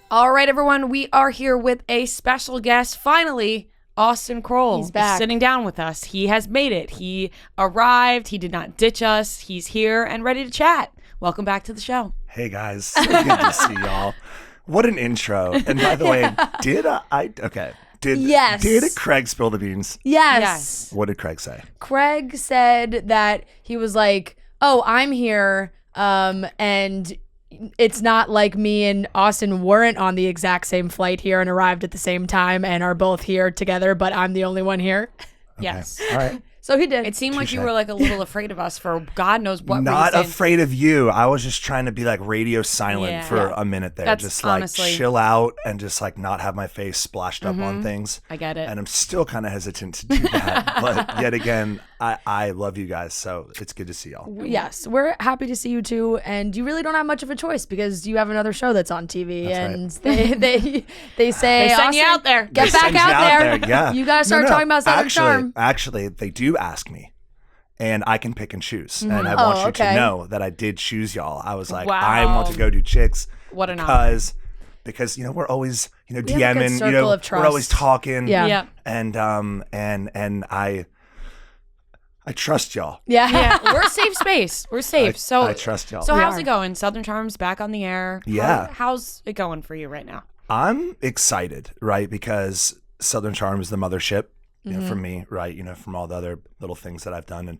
All right, everyone, we are here with a special guest. Finally, Austen Kroll He's back. is sitting down with us. He has made it. He arrived. He did not ditch us. He's here and ready to chat. Welcome back to the show. Hey, guys. So good to see y'all. What an intro. And by the way, Yes. Did Craig spill the beans? Yes. What did Craig say? Craig said that he was like, oh, I'm here, and it's not like me and Austen weren't on the exact same flight here and arrived at the same time and are both here together, but I'm the only one here. Okay. Yes. All right. So he did. It seemed like you Touche. were like a little afraid of us for God knows what Not reason. afraid of you. I was just trying to be like radio silent Yeah. for a minute there. That's just like honestly- chill out and just like not have my face splashed up on things. I get it. And I'm still kind of hesitant to do that. But yet again, I love you guys. So it's good to see y'all. Yes, we're happy to see you too, and you really don't have much of a choice because you have another show that's on TV, That's and they say They send you "Austen, out there. Get They back send you out there. Yeah. You gotta start No. talking about Southern Charm. Actually, they do ask me. And I can pick and choose. And I Oh, want you okay. to know that I did choose y'all. I was like, Wow. I want to go do chicks. What an honor. Because you know, we're always, you know, We have a good DMing, you circle know, of trust. we're always talking. Yeah. Yeah. And I trust y'all. Yeah. Yeah, we're a safe space. We're safe. I trust y'all. So We how's are. it going? Southern Charm's back on the air. Yeah. How's it going for you right now? I'm excited, right? Because Southern Charm is the mothership, you know, for Mm-hmm. me, right? You know, from all the other little things that I've done.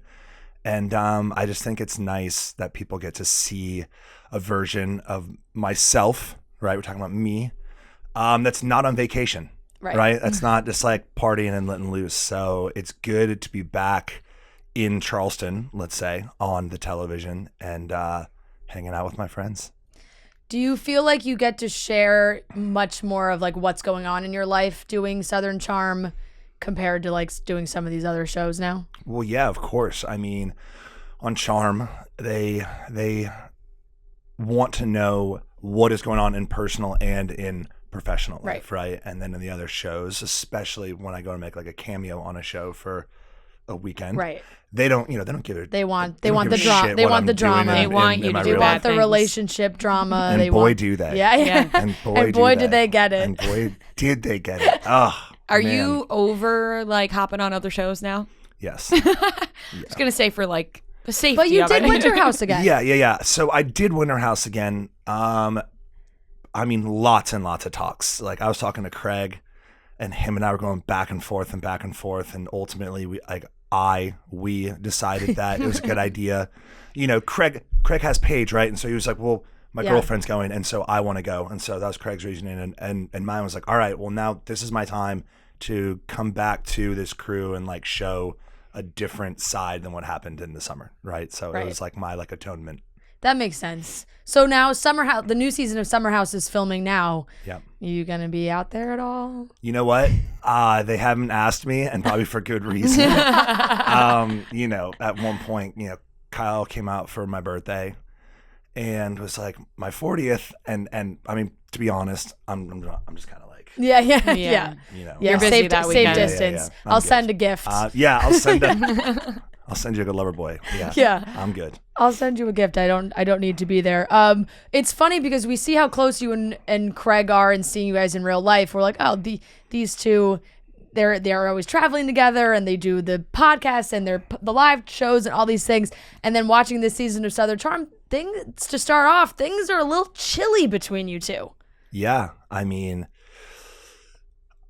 And I just think it's nice that people get to see a version of myself, right? We're talking about me, that's not on vacation, right? That's not just like partying and letting loose. So it's good to be back in Charleston, let's say, on the television and hanging out with my friends. Do you feel like you get to share much more of like what's going on in your life doing Southern Charm compared to like doing some of these other shows now? Well, yeah, of course. I mean, on Charm, they want to know what is going on in personal and in professional life, right? And then in the other shows, especially when I go and make like a cameo on a show for a weekend, Right. They don't give it. They want don't the give a drama. shit They what want I'm the doing drama. They want you my to They do real want life. the things. relationship drama. And they boy, want, do they. Yeah. And boy, And boy, do did they get it. And boy, did they get it. Oh, Are man. you over like hopping on other shows now? Yes. I was gonna say for like the safety But you of did it. Winter House again. Yeah. So I did Winter House again. I mean, lots and lots of talks. Like I was talking to Craig, and him and I were going back and forth, and ultimately we decided that it was a good idea. You know, Craig has Paige, right? And so he was like, well, my Yeah. girlfriend's going, and so I want to go. And so that was Craig's reasoning, and mine was like, all right, well, now this is my time to come back to this crew and like show a different side than what happened in the summer, right? So Right. it was like my like atonement. That makes sense. So now Summer House, the new season of Summer House is filming now. Yeah. You gonna be out there at all? You know what? They haven't asked me, and probably for good reason. You know, at one point, you know, Kyle came out for my birthday, and was like my 40th, and I mean, to be honest, I'm just kind of like, Yeah. Yeah. you know, You're busy safe, that safe weekend. distance. I'm I'll good. send a gift. Yeah, I'll send you a good lover boy. Yeah, Yeah. I'm good. I'll send you a gift. I don't need to be there. It's funny because we see how close you and Craig are, and seeing you guys in real life. We're like, oh, these two, they're always traveling together, and they do the podcast and the live shows and all these things. And then watching this season of Southern Charm, things to start off, things are a little chilly between you two. Yeah, I mean,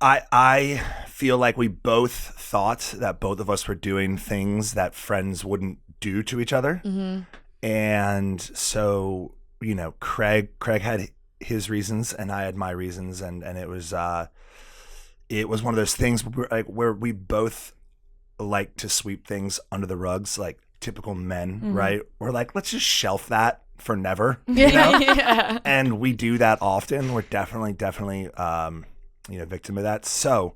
I feel like we both thought that both of us were doing things that friends wouldn't do to each other. Mm-hmm. And so, you know, Craig had his reasons and I had my reasons, and it was one of those things where we both like to sweep things under the rugs like typical men, right? We're like, let's just shelf that for never. You know? Yeah. And we do that often. We're definitely victim of that. So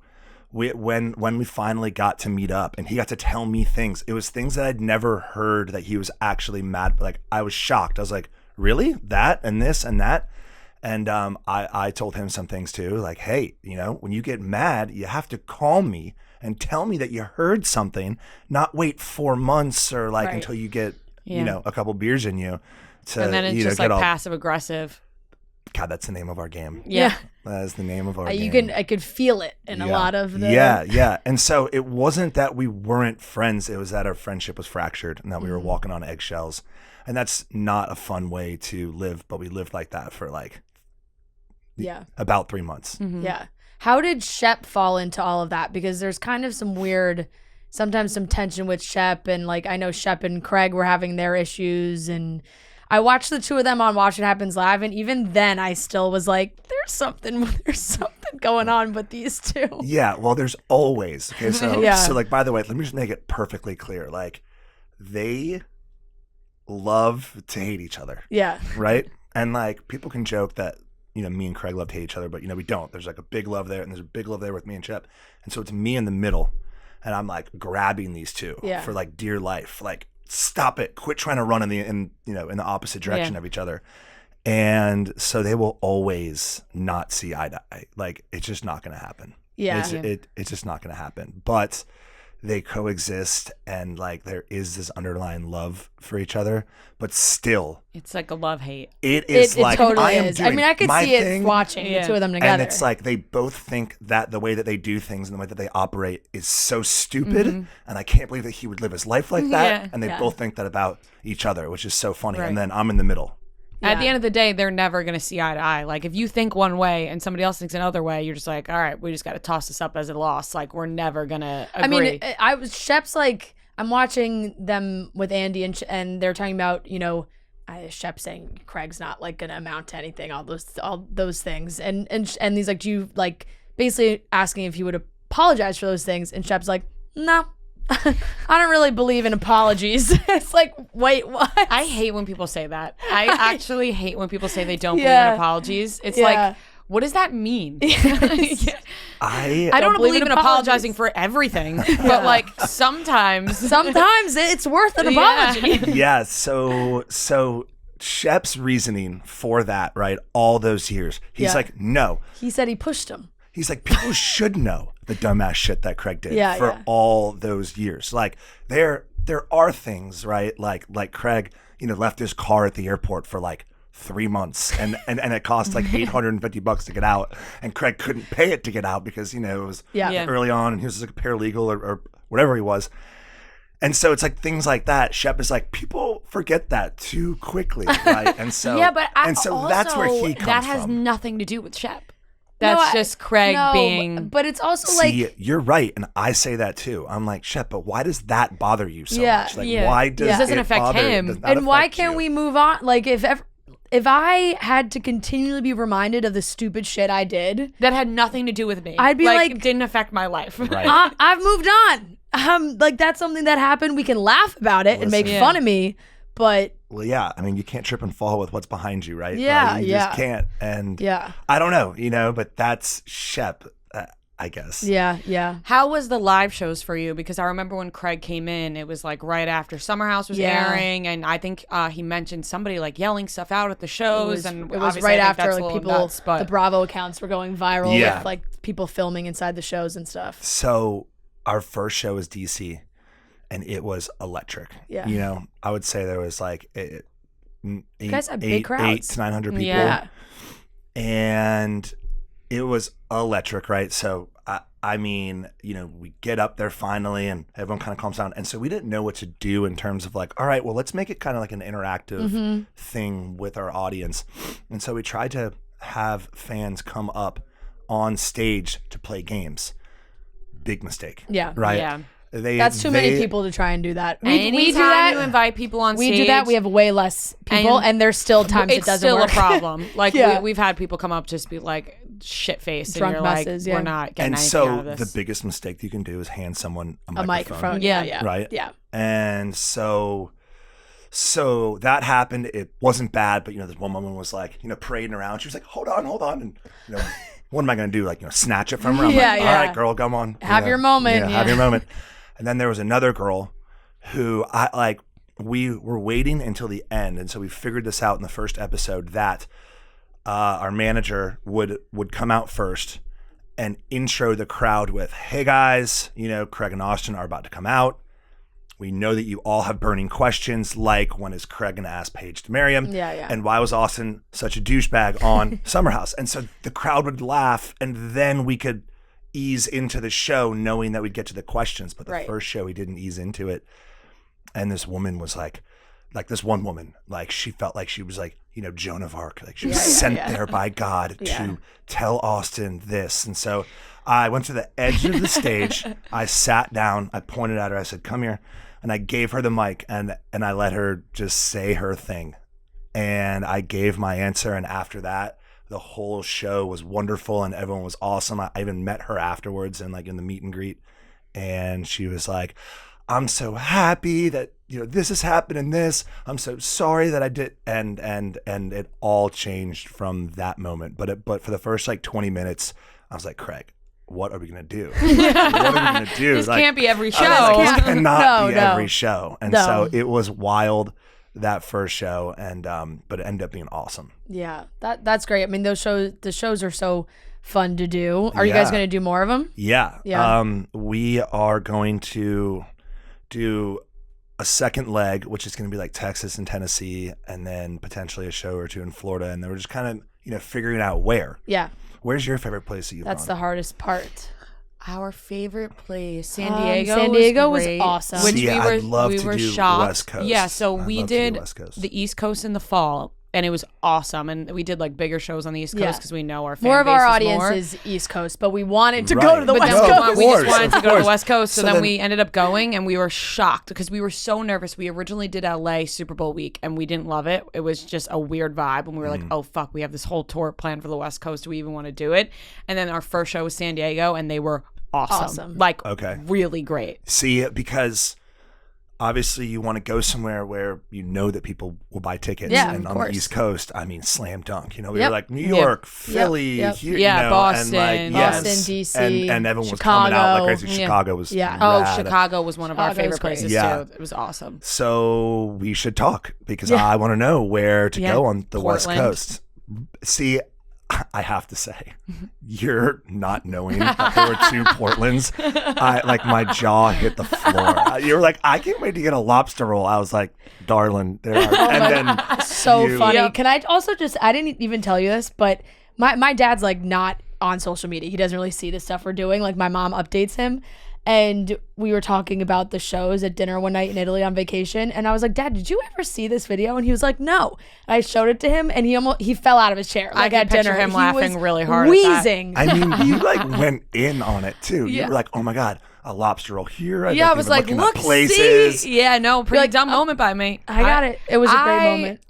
when we finally got to meet up and he got to tell me things, it was things that I'd never heard that he was actually mad. Like I was shocked. I was like, really? That and this and that? And I told him some things too, like, hey, you know, when you get mad, you have to call me and tell me that you heard something, not wait 4 months or like Right. until you get, Yeah. you know, a couple beers in you. To, And then it's you know, just get like all passive aggressive. God, that's the name of our game. Yeah. That is the name of our I game. could feel it in a lot of the. Yeah. And so it wasn't that we weren't friends. It was that our friendship was fractured and that we were walking on eggshells. And that's not a fun way to live, but we lived like that for like about 3 months. Yeah. How did Shep fall into all of that? Because there's kind of some weird, sometimes some tension with Shep, and like I know Shep and Craig were having their issues, and I watched the two of them on Watch What Happens Live, and even then I still was like, there's something going on with these two. Yeah, well, there's always. Okay, so so like, by the way, let me just make it perfectly clear. Like, they love to hate each other. Yeah. Right? And like, people can joke that, me and Craig love to hate each other, but we don't. There's like a big love there, and there's a big love there with me and Shep. And so it's me in the middle, and I'm like grabbing these two for like dear life. Like, stop it. Quit trying to run in the opposite direction of each other. And so they will always not see eye to eye. Like, it's just not going to happen. Yeah. It's just not going to happen. But they coexist, and like there is this underlying love for each other, but still It's like a love-hate. it is like totally I am is. doing I mean, I could my see thing, it watching the two of them together. and it's like they both think that the way that they do things and the way that they operate is so stupid, and I can't believe that he would live his life like that. And they both think that about each other, which is so funny. Right. And then I'm in the middle. At the end of the day, they're never going to see eye to eye. Like, if you think one way and somebody else thinks another way, you're just like, all right, we just got to toss this up as a loss. Like, we're never going to agree. I mean, Shep's like, I'm watching them with Andy, and they're talking about, Shep saying Craig's not like going to amount to anything, all those things. And he's like, do you like basically asking if he would apologize for those things? And Shep's like, no. I don't really believe in apologies. It's like, wait, what? I hate when people say that. I actually hate when people say they don't believe in apologies. It's like, what does that mean? I don't believe in apologizing for everything, but like sometimes it's worth an apology. Yeah. So Shep's reasoning for that, right? All those years, he's like, no. He said he pushed him. He's like, people should know the dumbass shit that Craig did for all those years. Like, there are things, right? Like Craig, left his car at the airport for like 3 months, and it cost like $850 to get out, and Craig couldn't pay it to get out because it was early on, and he was like a paralegal or whatever he was. And so it's like things like that. Shep is like, people forget that too quickly, right? And so that's where he comes from. That has nothing to do with Shep. That's just Craig being. But it's also See, you're right, and I say that too. I'm like, Shep, but why does that bother you so much? Like, why does it doesn't affect bother, him? does not And why affect can't you? we move on? Like, if I had to continually be reminded of the stupid shit I did, that had nothing to do with me, I'd be like it didn't affect my life. Right. I've moved on. Like, that's something that happened. We can laugh about it and make fun of me, but. Well, yeah. I mean, you can't trip and fall with what's behind you, right? Yeah, you just can't. And I don't know, but that's Shep, I guess. Yeah. How was the live shows for you? Because I remember when Craig came in, it was like right after Summer House was airing, and I think he mentioned somebody like yelling stuff out at the shows, and it was right after like people, the Bravo accounts were going viral with like people filming inside the shows and stuff. So our first show was DC. And it was electric. Yeah. I would say there was like you guys had big crowds. 800 to 900 people. Yeah. And it was electric, right? So, I mean, we get up there finally and everyone kind of calms down. And so we didn't know what to do in terms of like, all right, well, let's make it kind of like an interactive thing with our audience. And so we tried to have fans come up on stage to play games. Big mistake. Yeah. Right? Yeah. That's too many people to try and do that. We do that. You invite people on stage. We do that. We have way less people, and there's still times it doesn't work. It's still a problem. Like we've had people come up just be like shit faced, and you're messes, like, we're not getting anything out of this. And so the biggest mistake that you can do is hand someone a microphone. Yeah. Right. Yeah. And so that happened. It wasn't bad, but this one woman was like, parading around. She was like, hold on, and what am I going to do? Like, snatch it from her? I'm like, all right, girl, come on. Have your moment. Have your moment. And then there was another girl who we were waiting until the end. And so we figured this out in the first episode that our manager would come out first and intro the crowd with, hey guys, Craig and Austen are about to come out. we know that you all have burning questions, like when is Craig going to ask Paige to marry him? Yeah. And why was Austen such a douchebag on Summer House? And so the crowd would laugh, and then we could ease into the show knowing that we'd get to the questions. But the first show, we didn't ease into it. And this woman was like this one woman, like she felt like she was like, Joan of Arc. Like she was sent there by God to tell Austen this. And so I went to the edge of the stage. I sat down. I pointed at her. I said, come here. And I gave her the mic, and I let her just say her thing. And I gave my answer. And after that, the whole show was wonderful and everyone was awesome. I even met her afterwards and in the meet and greet. And she was like, I'm so happy that, this has happened and this. I'm so sorry that I did. And it all changed from that moment. But for the first 20 minutes, I was like, Craig, what are we going to do? What are we going to do? This can't be every show. This cannot be every show. And so it was wild, that first show, and but it ended up being awesome. Yeah, that's great. I mean, the shows are so fun to do. Are you guys going to do more of them? Yeah. We are going to do a second leg, which is going to be Texas and Tennessee, and then potentially a show or two in Florida. And then we're just kind of, figuring out where. Yeah. Where's your favorite place that you've gone? That's the hardest part. Our favorite place, San Diego. San Diego was great, awesome. Which I'd love we to were do shocked. West Coast. Yeah, so I'd we love to do did West Coast. the East Coast in the fall, and it was awesome. And we did bigger shows on the East Coast because we know our fan more of base our is audience more. is East Coast, but we wanted to go to the But West then Coast. we just wanted to go to the West Coast, so then then we ended up going, and we were shocked because we were so nervous. We originally did LA Super Bowl week, and we didn't love it. It was just a weird vibe, and we were like, oh, fuck, we have this whole tour planned for the West Coast. Do we even want to do it? And then our first show was San Diego, and they were awesome. Really great. See, because obviously you want to go somewhere where that people will buy tickets. Yeah, and of on course. the East Coast, I mean, slam dunk. We were like New York, Philly, here, Boston, and Boston, DC, and everyone was Chicago. coming out like crazy. Chicago was rad. Chicago was one of our Chicago's favorite places great. too. It was awesome. So we should talk because I want to know where to go on the West Portland. Coast. See, I have to say, you're not knowing that there were two Portlands. My jaw hit the floor. You were like, I can't wait to get a lobster roll. I was like, darling, there are. And then so funny. Yep. Can I also I didn't even tell you this, but my dad's not on social media. He doesn't really see the stuff we're doing. My mom updates him. And we were talking about the shows at dinner one night in Italy on vacation. And I was like, Dad, did you ever see this video? And he was like, no. And I showed it to him and he fell out of his chair. I at could picture dinner. him He laughing was really hard. wheezing. I mean, you went in on it too. You were like, oh my God, a lobster roll here. I was like, look, places. See? Yeah, no, pretty dumb moment by me. I got it. It was a great moment.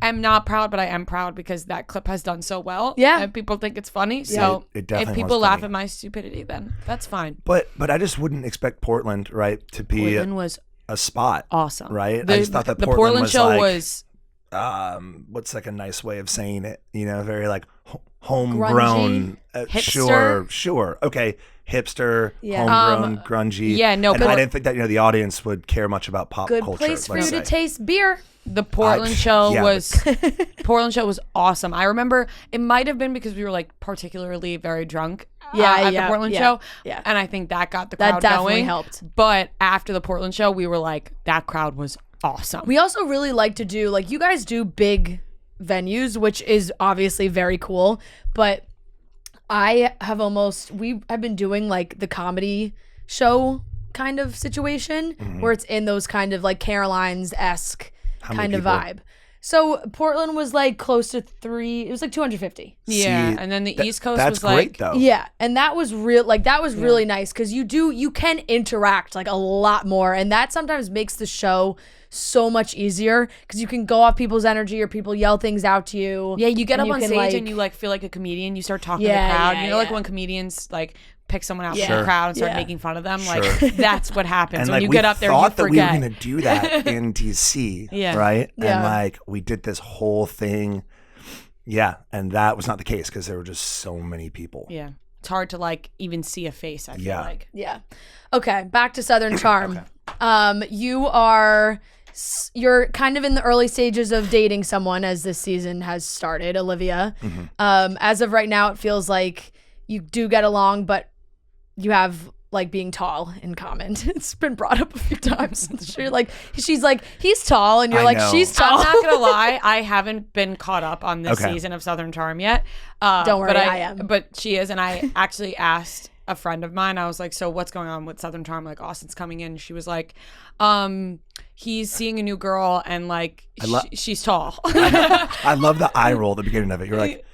I'm not proud, but I am proud because that clip has done so well. Yeah. And people think it's funny. So it definitely if people was laugh funny. at my stupidity, then that's fine. But I just wouldn't expect Portland, right, to be Portland was a spot. awesome. Right? I just thought that the Portland was show was what's a nice way of saying it? Very homegrown. Hipster? Sure. Okay. Hipster, Yeah. homegrown, grungy. yeah, no, And but I didn't think that the audience would care much about pop Good culture. place for let's you to say. taste beer. the Portland show was awesome. I remember it might have been because we were particularly very drunk at the Portland show. Yeah. And I think that got the crowd That definitely going. helped. But after the Portland show, we were like, that crowd was awesome. We also really like to do, you guys do big venues, which is obviously very cool, but we have been doing the comedy show kind of situation where it's in those kind of Caroline's-esque kind of vibe. So Portland was close to 250. Yeah, and then the East Coast that's was great though. Yeah, and that was really nice because you can interact a lot more, and that sometimes makes the show so much easier because you can go off people's energy or people yell things out to you. Yeah, you get up on can, stage and you feel like a comedian. You start talking to the crowd. When comedians pick someone out from the crowd and start making fun of them. Sure. That's what happens And when you get up there. You thought that we were forget. going to do that in DC, Yeah. right? Yeah. And we did this whole thing. Yeah, and that was not the case because there were just so many people. Yeah, it's hard to even see a face. I feel like. Yeah. Okay, back to Southern Charm. You're kind of in the early stages of dating someone as this season has started, Olivia. As of right now, it feels like you do get along, but you have like being tall in common. It's been brought up a few times. She's like, he's tall, and you're like, she's tall. I'm not gonna lie, I haven't been caught up on this season of Southern Charm yet. Don't worry, but I am. But she is, and I actually asked a friend of mine. I was like, so what's going on with Southern Charm? Like, Austen's coming in. She was like, he's seeing a new girl, and like she's tall. I love the eye roll at the beginning of it. You're like,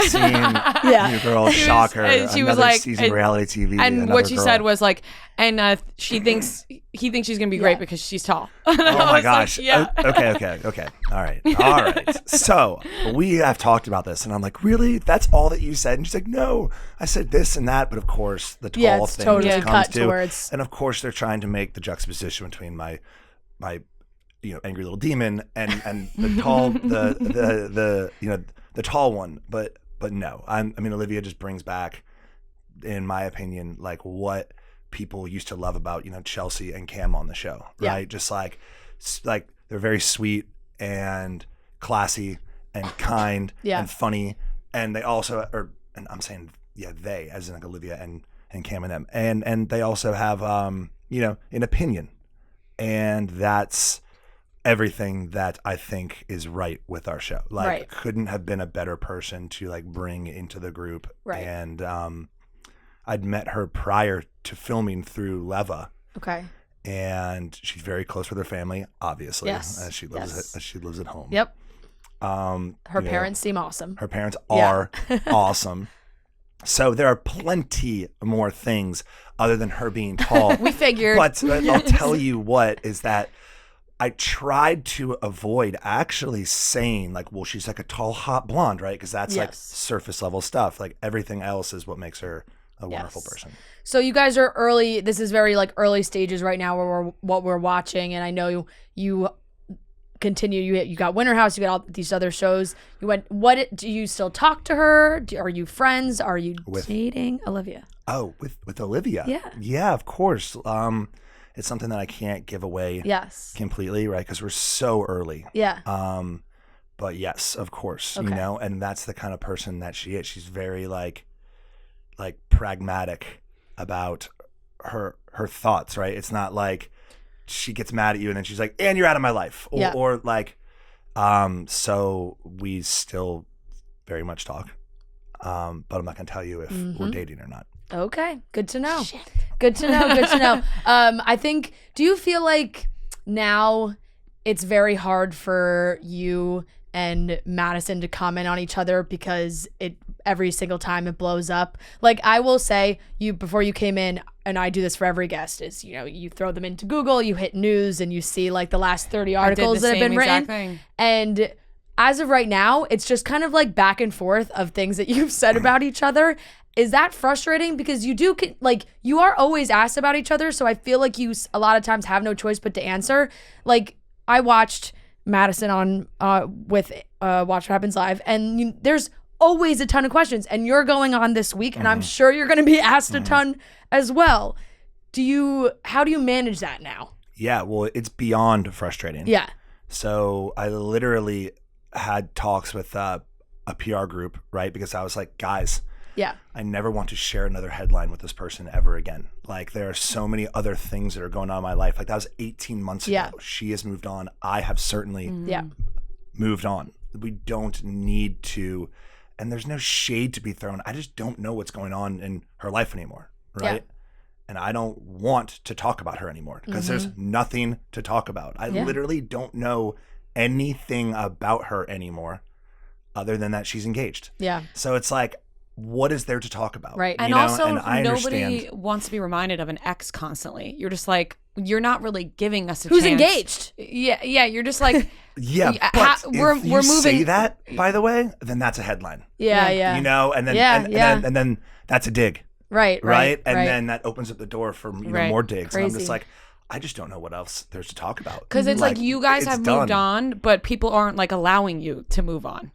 seeing new girl, shocker. She was like, season of reality TV. And what she said was like, and he thinks she's gonna be great because she's tall. Oh my gosh. Like, Okay. All right. So we have talked about this, and I'm like, really? That's all that you said? And she's like, no, I said this and that, but of course the tall thing totally comes cut to towards. And of course they're trying to make the juxtaposition between my angry little demon and the tall the tall one, but no. I mean, Olivia just brings back, in my opinion, like what people used to love about Chelsea and Cam on the show, right? Just like they're very sweet and classy and kind and funny, and they also are. And I'm saying they, as in like Olivia and Cam and them, and they also have an opinion, and that's everything that I think is right with our show. Like, couldn't have been a better person to like bring into the group. Right. And I'd met her prior to filming through Leva. Okay. And she's very close with her family, obviously. Yes. As she lives at home. Yep. Her parents seem awesome. Her parents are awesome. So there are plenty more things other than her being tall. We figured. But I'll tell you what is that I tried to avoid actually saying like, well, she's like a tall, hot blonde, right? Because that's like surface level stuff. Like everything else is what makes her a wonderful person. So you guys are early. This is very like early stages right now where we're watching. And I know you continue. You got Winter House. You got all these other shows. Do you still talk to her? Are you friends? Are you dating Olivia? Oh, with Olivia? Yeah, of course. It's something that I can't give away completely, right? Because we're so early. Yeah. But yes, of course, and that's the kind of person that she is. She's very like pragmatic about her thoughts, right? It's not like she gets mad at you and then she's like, and you're out of my life. Or like, so we still very much talk. But I'm not going to tell you if we're dating or not. Okay. Good to know. Shit. Good to know. I think, do you feel like now it's very hard for you and Madison to comment on each other because every single time it blows up? Like, I will say, before you came in, and I do this for every guest, is you throw them into Google, you hit news, and you see like the last 30 articles that have been written. Thing. And as of right now, it's just kind of like back and forth of things that you've said about each other. Is that frustrating? Because you are always asked about each other, so I feel like you a lot of times have no choice but to answer. Like, I watched Madison on with Watch What Happens Live, and there's always a ton of questions, and you're going on this week, and I'm sure you're going to be asked a ton as well. How do you manage that now? Yeah, well, it's beyond frustrating. Yeah. So I literally had talks with a PR group, right? Because I was like, guys, I never want to share another headline with this person ever again. Like, there are so many other things that are going on in my life. Like, that was 18 months ago. She has moved on. I have certainly moved on. We don't need to, and there's no shade to be thrown. I just don't know what's going on in her life anymore, right? And I don't want to talk about her anymore because there's nothing to talk about. I literally don't know anything about her anymore other than that she's engaged. Yeah. So it's like, what is there to talk about? Right. And also, nobody wants to be reminded of an ex constantly. You're just like, you're not really giving us a chance. Who's engaged? Yeah. You're just like, but we're moving. Say that, by the way, then that's a headline. Yeah. And then and then that's a dig. Right. And then that opens up the door for more digs. Crazy. And I'm just like, I just don't know what else there's to talk about. Because it's like you guys have moved on, but people aren't like allowing you to move on.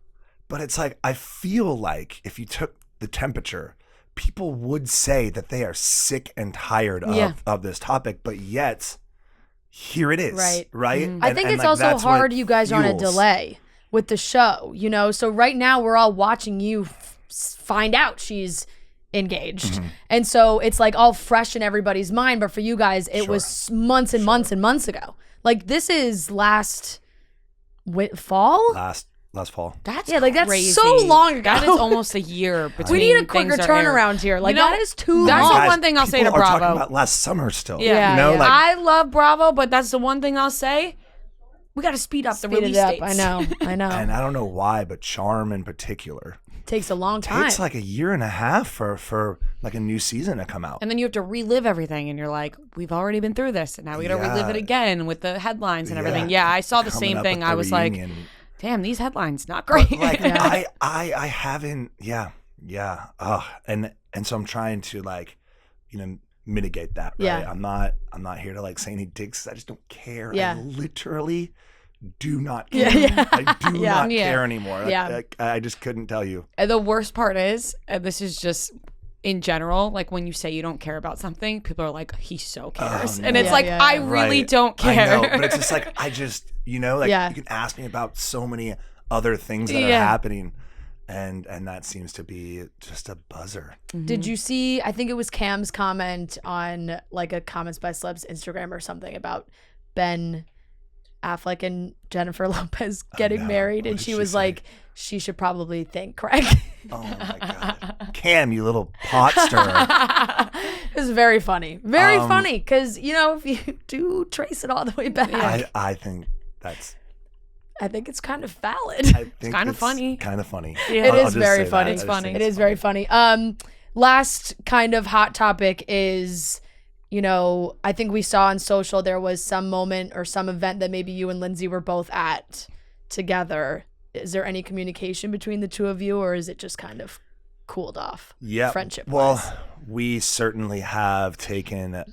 But it's like, I feel like if you took the temperature, people would say that they are sick and tired of this topic, but yet here it is. Right. I think it's also hard you guys are on a delay with the show, so right now we're all watching you find out she's engaged. And so it's like all fresh in everybody's mind. But for you guys, it was months and months and months ago. Like this is last fall? Last fall. That's that's so long ago. That is almost a year between. We need a quicker turnaround here. Like that is too long. That's the one thing I'll say to People are Bravo. talking about last summer still. Yeah. You know, like I love Bravo, but that's the one thing I'll say. We got to speed up the release dates. I know. and I don't know why, but Charm in particular takes a long time. It's like a year and a half for like a new season to come out. And then you have to relive everything, and you're like, we've already been through this, and now we got to relive it again with the headlines and everything. Yeah, I saw the same thing. I was like, damn, these headlines not great. But like I haven't. Yeah. And so I'm trying to like, mitigate that. Right? Yeah. I'm not here to like say any digs. 'Cause I just don't care. Yeah. I literally do not care. I do not care anymore. Like, I just couldn't tell you. And the worst part is, and this is just in general, like when you say you don't care about something, people are like, he so cares. And it's I really don't care. I know, but it's just like, I just, you can ask me about so many other things that are happening. And that seems to be just a buzzer. Did you see, I think it was Cam's comment on like a Comments by Celebs Instagram or something about Ben Affleck and Jennifer Lopez getting married, and she was like, she should probably thank Craig. Oh my God. Cam, you little pot stirrer. It was very funny. Very funny, because, if you do trace it all the way back. I think it's kind of valid. It's kind of funny. Kind of funny. Yeah. It is very funny. It's funny. It is very funny. Last kind of hot topic is, I think we saw on social there was some moment or some event that maybe you and Lindsay were both at together. Is there any communication between the two of you, or is it just kind of cooled off? Yeah. Friendship-wise? Well, we certainly have taken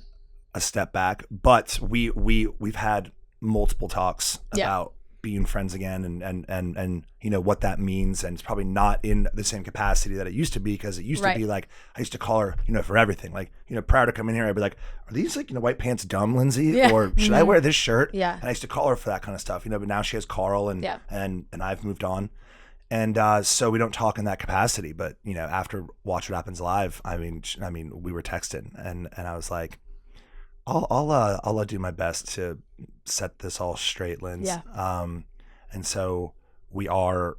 a step back, but we've had multiple talks about being friends again and what that means, and it's probably not in the same capacity that it used to be, because it used to be like I used to call her for everything, like prior to coming here I'd be like, are these like white pants dumb, Lindsay, or should I wear this shirt? And I used to call her for that kind of stuff, but now she has Carl and I've moved on, and so we don't talk in that capacity, but after Watch What Happens Live, I mean we were texting, and I was like, I'll do my best to set this all straight, Linz. And so we are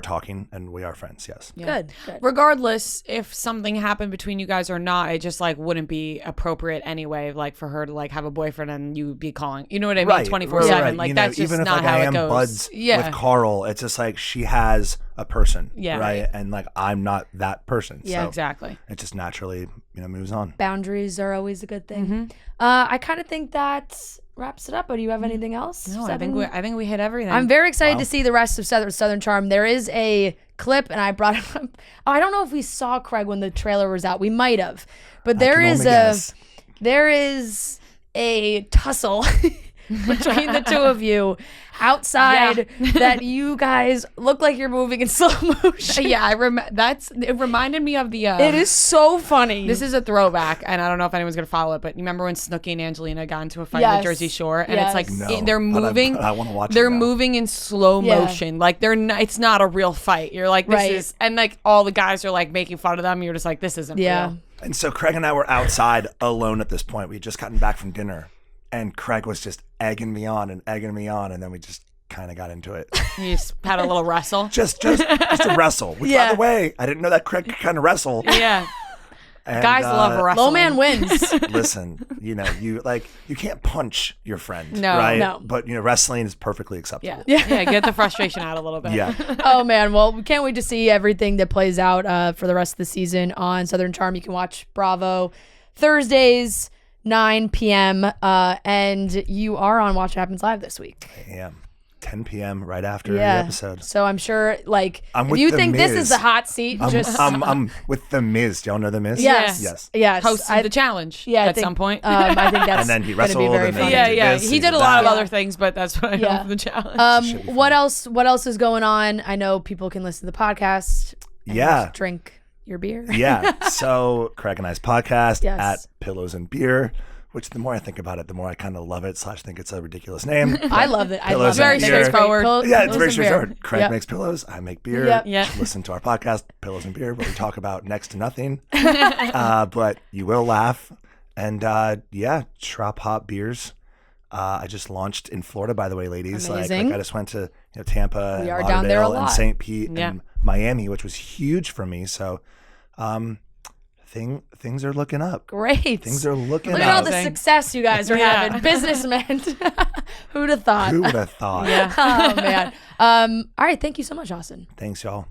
talking, and we are friends. Yes. Yeah. Good. Regardless if something happened between you guys or not, it just like wouldn't be appropriate anyway, like for her to like have a boyfriend and you be calling, you know what I mean, 24/7. Like that's just not how it goes. Even if I am buds with Carl, it's just like she has a person, right? And like I'm not that person. Yeah, so exactly. It just naturally moves on. Boundaries are always a good thing. I kind of think that wraps it up. But do you have anything else? No, I think we hit everything. I'm very excited to see the rest of Southern Charm. There is a clip, and I brought it up. I don't know if we saw Craig when the trailer was out. We might have, but there is a tussle between the two of you outside that you guys look like you're moving in slow motion. Yeah, it reminded me of the it is so funny. This is a throwback, and I don't know if anyone's gonna follow it, but you remember when Snooki and Angelina got into a fight on Jersey Shore, and it's like they're moving, I want to watch they're moving in slow motion, like it's not a real fight. You're like, this is, and like all the guys are like making fun of them, you're just like, this isn't real. And so Craig and I were outside alone at this point. We had just gotten back from dinner, and Craig was just egging me on, and then we just kind of got into it. You just had a little wrestle? just a wrestle. Which, by the way, I didn't know that Craig could kind of wrestle. Yeah. And, guys love wrestling. Low man wins. Listen, you can't punch your friend, no, right? No. But wrestling is perfectly acceptable. Yeah, get the frustration out a little bit. Yeah. Oh man, well, we can't wait to see everything that plays out for the rest of the season on Southern Charm. You can watch Bravo Thursdays, 9 p.m. And you are on Watch What Happens Live this week. I am. 10 p.m. right after the episode. So I'm sure, if you think this is the hot seat, I'm with The Miz. Do y'all know The Miz? Yes. Hosted the challenge at some point. I think that's and then he wrestled. Be very funny. He did a lot of other things, but that's what I know from the challenge. What else is going on? I know people can listen to the podcast. And drink your beer. So Craig and I's podcast at Pillows and Beer. which the more I think about it, the more I kind of love it / think it's a ridiculous name. I love it. I love it. Very straightforward. Yeah, it's very straightforward. Craig makes pillows. I make beer. Yep. Listen to our podcast, Pillows and Beer, where we talk about next to nothing. But you will laugh. And Trop Hop Beers. I just launched in Florida, by the way, ladies. Amazing. Like I just went to Tampa, We are and down there a Lauderdale, and lot. St. Pete, and Miami, which was huge for me. So things are looking up. Great. Things are looking Look up. at all the success you guys are having. Businessmen. Who'd have thought? Who would have thought? Yeah. Oh, man. All right. Thank you so much, Austen. Thanks, y'all.